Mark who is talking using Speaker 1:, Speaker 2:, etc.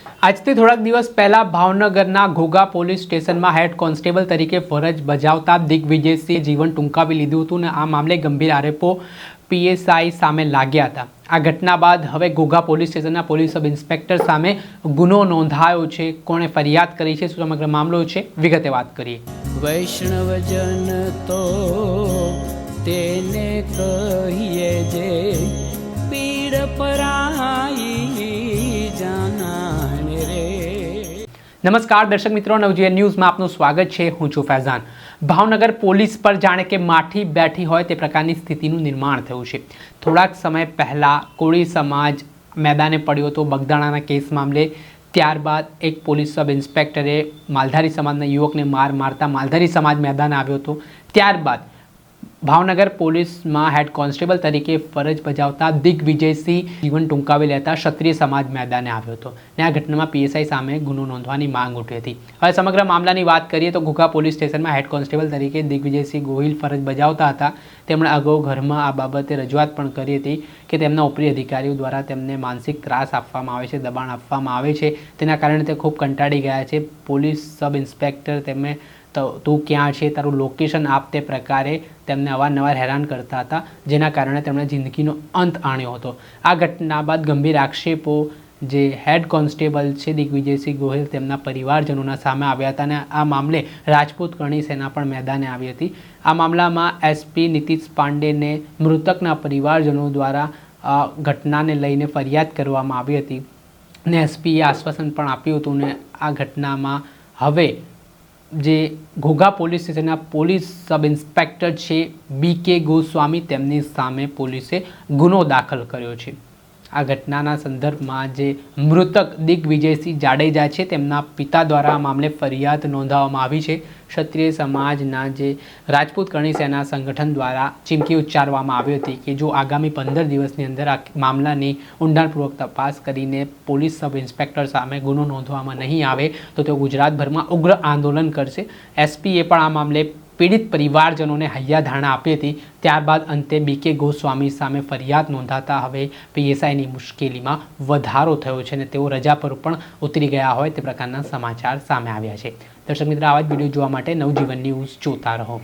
Speaker 1: આજથી થોડાક દિવસ પહેલા ભાવનગરના ઘોઘા પોલીસ સ્ટેશનમાં હેડ કોન્સ્ટેબલ તરીકે ફરજ બજાવતા દિગ્વિજયસિંહે જીવન ટૂંકાવી લીધું હતું અને આ મામલે ગંભીર આરોપો પીએસઆઈ સામે લાગ્યા હતા। આ ઘટના બાદ હવે ઘોઘા પોલીસ સ્ટેશનના પોલીસ સબ ઇન્સ્પેક્ટર સામે ગુનો નોંધાયો છે। કોણે ફરિયાદ કરી છે, શું સમગ્ર મામલો છે, વિગતે વાત કરીએ।
Speaker 2: વૈષ્ણવજન તો તેને કહીએ જે પીડ પરાઈ જાનાને રે।
Speaker 1: નમસ્કાર દર્શક મિત્રો, નવજીવન ન્યૂઝમાં આપનું સ્વાગત છે। હું છું ફૈઝાન। ભાવનગર પોલીસ પર જાણે કે માઠી બેઠી હોય તે પ્રકારની સ્થિતિનું નિર્માણ થયું છે। થોડાક સમય પહેલાં કોળી સમાજ મેદાને પડ્યો હતો બગદાણાના કેસ મામલે। ત્યારબાદ એક પોલીસ સબ ઇન્સ્પેક્ટરે માલધારી સમાજના યુવકને મારતા માલધારી સમાજ મેદાને આવ્યો હતો। ત્યારબાદ ભાવનગર પોલીસમાં હેડ કોન્સ્ટેબલ તરીકે ફરજ બજાવતા દિગ્વિજયસિંહ જીવન ટૂંકાવી લેતા ક્ષત્રિય સમાજ મેદાને આવ્યો હતો અને આ ઘટનામાં પીએસઆઈ સામે ગુનો નોંધવાની માંગ ઉઠી હતી। હવે સમગ્ર મામલાની વાત કરીએ તો ઘોઘા પોલીસ સ્ટેશનમાં હેડ કોન્સ્ટેબલ તરીકે દિગ્વિજયસિંહ ગોહિલ ફરજ બજાવતા હતા। તેમણે અગાઉ ઘરમાં આ બાબતે રજૂઆત પણ કરી હતી કે તેમના ઉપરી અધિકારીઓ દ્વારા તેમને માનસિક ત્રાસ આપવામાં આવે છે, દબાણ આપવામાં આવે છે, તેના કારણે તે ખૂબ કંટાળી ગયા છે। પોલીસ સબ ઇન્સ્પેક્ટર તેમને તું ક્યાં છે, તારું લોકેશન આપ, તે પ્રકારે તેમને અવારનવાર હેરાન કરતા હતા, જેના કારણે તેમણે જિંદગીનો અંત આણ્યો હતો। આ ઘટના બાદ ગંભીર આક્ષેપો જે હેડ કોન્સ્ટેબલ છે દિગ્વિજયસિંહ ગોહિલ તેમના પરિવારજનોના સામે આવ્યા હતા અને આ મામલે રાજપૂત કરણી સેના પણ મેદાને આવી હતી। આ મામલામાં એસપી નીતિશ પાંડેને મૃતકના પરિવારજનો દ્વારા ઘટનાને લઈને ફરિયાદ કરવામાં આવી હતી અને એસપીએ આશ્વાસન પણ આપ્યું હતું અને આ ઘટનામાં હવે જે ઘોઘા પોલીસ સ્ટેશનના પોલીસ સબ ઇન્સ્પેક્ટર છે બીકે ગોસ્વામી તેમની સામે પોલીસે ગુનો દાખલ કર્યો છે। આ ઘટનાના સંદર્ભમાં જે મૃતક દિગ્વિજયસિંહ જાડેજા છે તેમના પિતા દ્વારા આ મામલે ફરિયાદ નોંધાવવામાં આવી છે। ક્ષત્રિય સમાજના જે રાજપૂત કરણી સેના સંગઠન દ્વારા ચીમકી ઉચ્ચારવામાં આવી હતી કે જો આગામી 15 દિવસની અંદર આ મામલાની ઊંડાણપૂર્વક તપાસ કરીને પોલીસ સબ ઇન્સ્પેક્ટર સામે ગુનો નોંધવામાં નહીં આવે તો તેઓ ગુજરાતભરમાં ઉગ્ર આંદોલન કરશે। એસપીએ પણ આ મામલે પીડિત પરિવારજનોને હૈયાધારણા આપી હતી। ત્યારબાદ અંતે બીકે ગોસ્વામી સામે ફરિયાદ નોંધાતા હવે પીએસઆઈની મુશ્કેલીમાં વધારો થયો છે અને તેઓ રજા પર પણ ઉતરી ગયા હોય તે પ્રકારના સમાચાર સામે આવ્યા છે। દર્શક મિત્રો, આવા જ વિડીયો જોવા માટે નવજીવન ન્યૂઝ જોતા રહો।